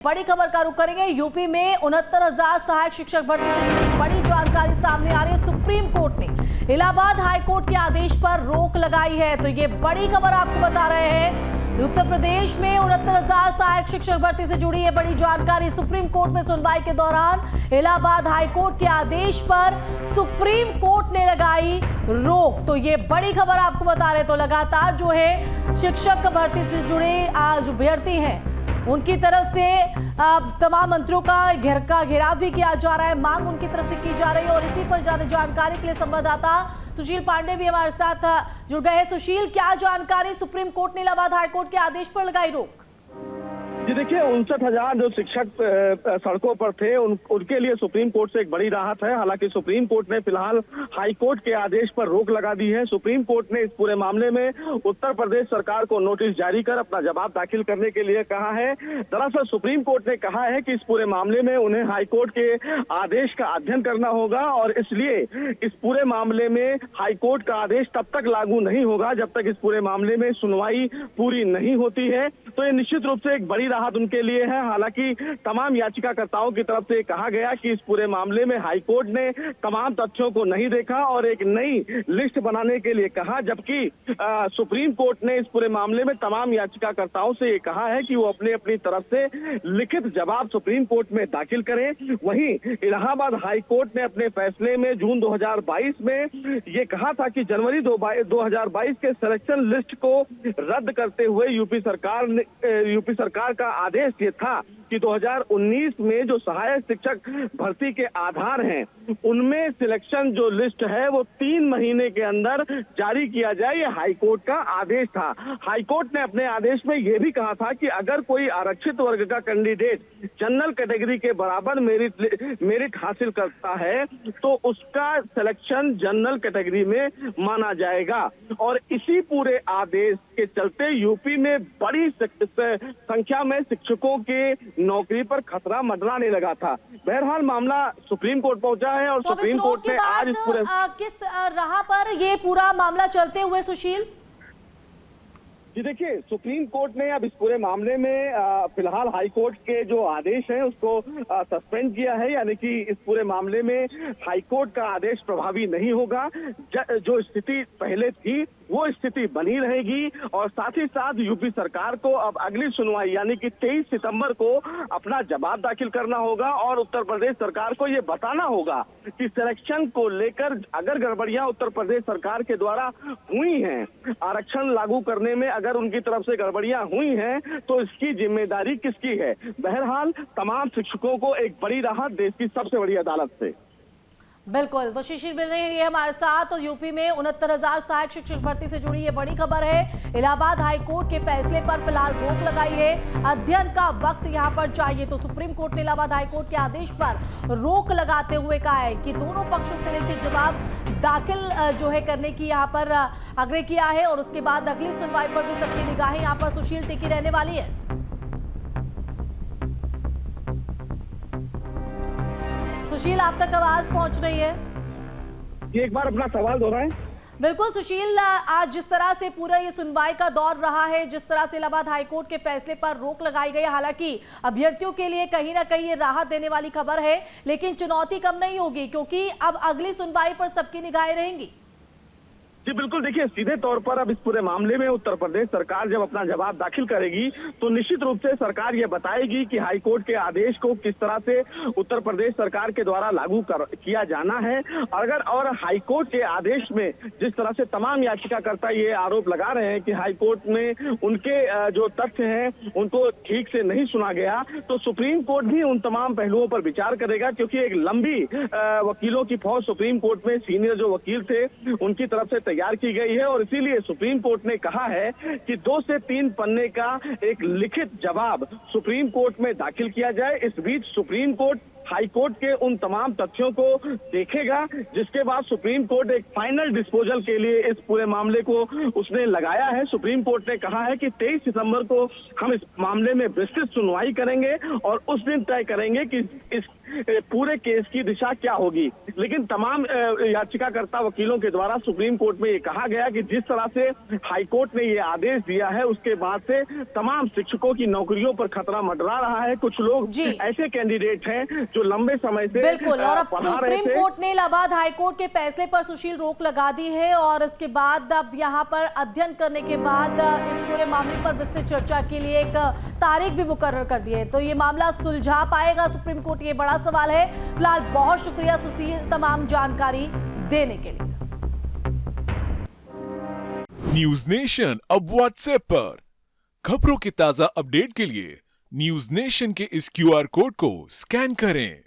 बड़ी खबर का रुख करेंगे। यूपी में 69,000 सहायक शिक्षक भर्ती से जुड़ी बड़ी जानकारी सामने आ रही है। सुप्रीम कोर्ट ने इलाहाबाद हाई कोर्ट के आदेश पर रोक लगाई है, तो ये बड़ी खबर आपको बता रहे हैं। उत्तर प्रदेश में 69,000 सहायक शिक्षक भर्ती से जुड़ी है बड़ी जानकारी। सुप्रीम कोर्ट में सुनवाई के दौरान इलाहाबाद हाई कोर्ट के आदेश पर सुप्रीम कोर्ट ने लगाई रोक, तो ये बड़ी खबर आपको बता रहे। तो लगातार जो है शिक्षक भर्ती से जुड़े जो अभ्यर्थी हैं उनकी तरफ से तमाम मंत्रियों का घेराव भी किया जा रहा है, मांग उनकी तरफ से की जा रही है। और इसी पर ज्यादा जानकारी के लिए संवाददाता सुशील पांडे भी हमारे साथ जुड़ गए हैं। सुशील, क्या जानकारी? सुप्रीम कोर्ट ने इलाहाबाद हाई कोर्ट के आदेश पर लगाई रोक। जी देखिए, 59,000 जो शिक्षक सड़कों पर थे उनके लिए सुप्रीम कोर्ट से एक बड़ी राहत है। हालांकि सुप्रीम कोर्ट ने फिलहाल हाई कोर्ट के आदेश पर रोक लगा दी है। सुप्रीम कोर्ट ने इस पूरे मामले में उत्तर प्रदेश सरकार को नोटिस जारी कर अपना जवाब दाखिल करने के लिए कहा है। दरअसल सुप्रीम कोर्ट ने कहा है कि इस पूरे मामले में उन्हें हाई कोर्ट के आदेश का अध्ययन करना होगा और इसलिए इस पूरे मामले में हाई कोर्ट का आदेश तब तक लागू नहीं होगा जब तक इस पूरे मामले में सुनवाई पूरी नहीं होती है। तो ये निश्चित रूप से एक बड़ी राहत उनके लिए है। हालांकि तमाम याचिकाकर्ताओं की तरफ से कहा गया कि इस पूरे मामले में हाईकोर्ट ने तमाम तथ्यों को नहीं देखा और एक नई लिस्ट बनाने के लिए कहा, जबकि सुप्रीम कोर्ट ने इस पूरे मामले में तमाम याचिकाकर्ताओं से ये कहा है कि वो अपनी अपनी तरफ से लिखित जवाब सुप्रीम कोर्ट में दाखिल करें। वहीं इलाहाबाद हाई कोर्ट ने अपने फैसले में जून 2022 में ये कहा था कि जनवरी 2022 के सिलेक्शन लिस्ट को रद्द करते हुए यूपी सरकार का आदेश ये था कि 2019 में जो सहायक शिक्षक भर्ती के आधार हैं उनमें सिलेक्शन जो लिस्ट है वो 3 महीने के अंदर जारी किया जाए, ये हाईकोर्ट का आदेश था। हाईकोर्ट ने अपने आदेश में ये भी कहा था कि अगर कोई आरक्षित वर्ग का कैंडिडेट जनरल कैटेगरी के बराबर मेरिट हासिल करता है तो उसका सिलेक्शन जनरल कैटेगरी में माना जाएगा। और इसी पूरे आदेश के चलते यूपी में बड़ी संख्या में शिक्षकों के नौकरी पर खतरा मंडराने लगा था। बहरहाल मामला सुप्रीम कोर्ट पहुंचा है और तो सुप्रीम कोर्ट ने आज इस पूरे किस राह पर ये पूरा मामला चलते हुए सुशील? जी देखिए, सुप्रीम कोर्ट ने अब इस पूरे मामले में फिलहाल हाई कोर्ट के जो आदेश है उसको सस्पेंड किया है, यानी कि इस पूरे मामले में हाई कोर्ट का आदेश प्रभावी नहीं होगा। जो स्थिति पहले थी वो स्थिति बनी रहेगी और साथ ही साथ यूपी सरकार को अब अगली सुनवाई यानी कि 23 सितंबर को अपना जवाब दाखिल करना होगा और उत्तर प्रदेश सरकार को ये बताना होगा कि सिलेक्शन को लेकर अगर गड़बड़ियां उत्तर प्रदेश सरकार के द्वारा हुई हैं, आरक्षण लागू करने में अगर उनकी तरफ से गड़बड़ियां हुई हैं तो इसकी जिम्मेदारी किसकी है। बहरहाल तमाम शिक्षकों को एक बड़ी राहत देश की सबसे बड़ी अदालत से। बिल्कुल, तो शिशिर मिल रही है हमारे साथ। तो यूपी में 69,000 सहायक शिक्षक भर्ती से जुड़ी ये बड़ी खबर है। इलाहाबाद हाई कोर्ट के फैसले पर फिलहाल रोक लगाई है, अध्ययन का वक्त यहां पर चाहिए। तो सुप्रीम कोर्ट ने इलाहाबाद हाई कोर्ट के आदेश पर रोक लगाते हुए कहा है कि दोनों पक्षों से लिखित जवाब दाखिल जो है करने की यहाँ पर आग्रह किया है और उसके बाद अगली सुनवाई पर भी सबकी निगाहें यहाँ पर सुशील टिकी रहने वाली है। सुशील, आप तक आवाज पहुंच रही है? ये एक बार अपना सवाल दोहराएं। बिल्कुल सुशील, आज जिस तरह से पूरा ये सुनवाई का दौर रहा है, जिस तरह से इलाहाबाद हाईकोर्ट के फैसले पर रोक लगाई गई, हालांकि अभ्यर्थियों के लिए कहीं ना कहीं ये राहत देने वाली खबर है, लेकिन चुनौती कम नहीं होगी क्योंकि अब अगली सुनवाई पर सबकी निगाहें रहेंगी। जी बिल्कुल, देखिए सीधे तौर पर अब इस पूरे मामले में उत्तर प्रदेश सरकार जब अपना जवाब दाखिल करेगी तो निश्चित रूप से सरकार ये बताएगी कि हाई कोर्ट के आदेश को किस तरह से उत्तर प्रदेश सरकार के द्वारा लागू किया जाना है। और हाई कोर्ट के आदेश में जिस तरह से तमाम याचिकाकर्ता ये आरोप लगा रहे हैं कि हाई कोर्ट में उनके जो तथ्य हैं उनको ठीक से नहीं सुना गया, तो सुप्रीम कोर्ट भी उन तमाम पहलुओं पर विचार करेगा क्योंकि एक लंबी वकीलों की फौज सुप्रीम कोर्ट में सीनियर जो वकील थे उनकी तरफ से तैयार की गई है और इसीलिए सुप्रीम कोर्ट ने कहा है कि 2 से 3 पन्ने का एक लिखित जवाब सुप्रीम कोर्ट में दाखिल किया जाए। इस बीच सुप्रीम कोर्ट हाई कोर्ट के उन तमाम तथ्यों को देखेगा, जिसके बाद सुप्रीम कोर्ट एक फाइनल डिस्पोजल के लिए इस पूरे मामले को उसने लगाया है। सुप्रीम कोर्ट ने कहा है कि 23 सितंबर को हम इस मामले में विस्तृत सुनवाई करेंगे और उस दिन तय करेंगे कि पूरे केस की दिशा क्या होगी। लेकिन तमाम याचिकाकर्ता वकीलों के द्वारा सुप्रीम कोर्ट में ये कहा गया कि जिस तरह से हाईकोर्ट ने ये आदेश दिया है उसके बाद से तमाम शिक्षकों की नौकरियों पर खतरा मंडरा रहा है। कुछ लोग जी। ऐसे कैंडिडेट हैं जो लंबे समय से बिल्कुल, और अब पढ़ा रहे सुप्रीम थे। कोर्ट ने इलाहाबाद हाईकोर्ट के फैसले पर सुशील रोक लगा दी है और इसके बाद अब यहाँ पर अध्ययन करने के बाद इस पूरे मामले पर विस्तृत चर्चा के लिए एक तारीख भी मुकर्रर कर दी है। तो ये मामला सुलझा पाएगा सुप्रीम कोर्ट, ये बड़ा सवाल है। फिलहाल बहुत शुक्रिया सुशील तमाम जानकारी देने के लिए। न्यूज नेशन अब व्हाट्सएप पर खबरों के ताजा अपडेट के लिए न्यूज नेशन के इस QR कोड को स्कैन करें।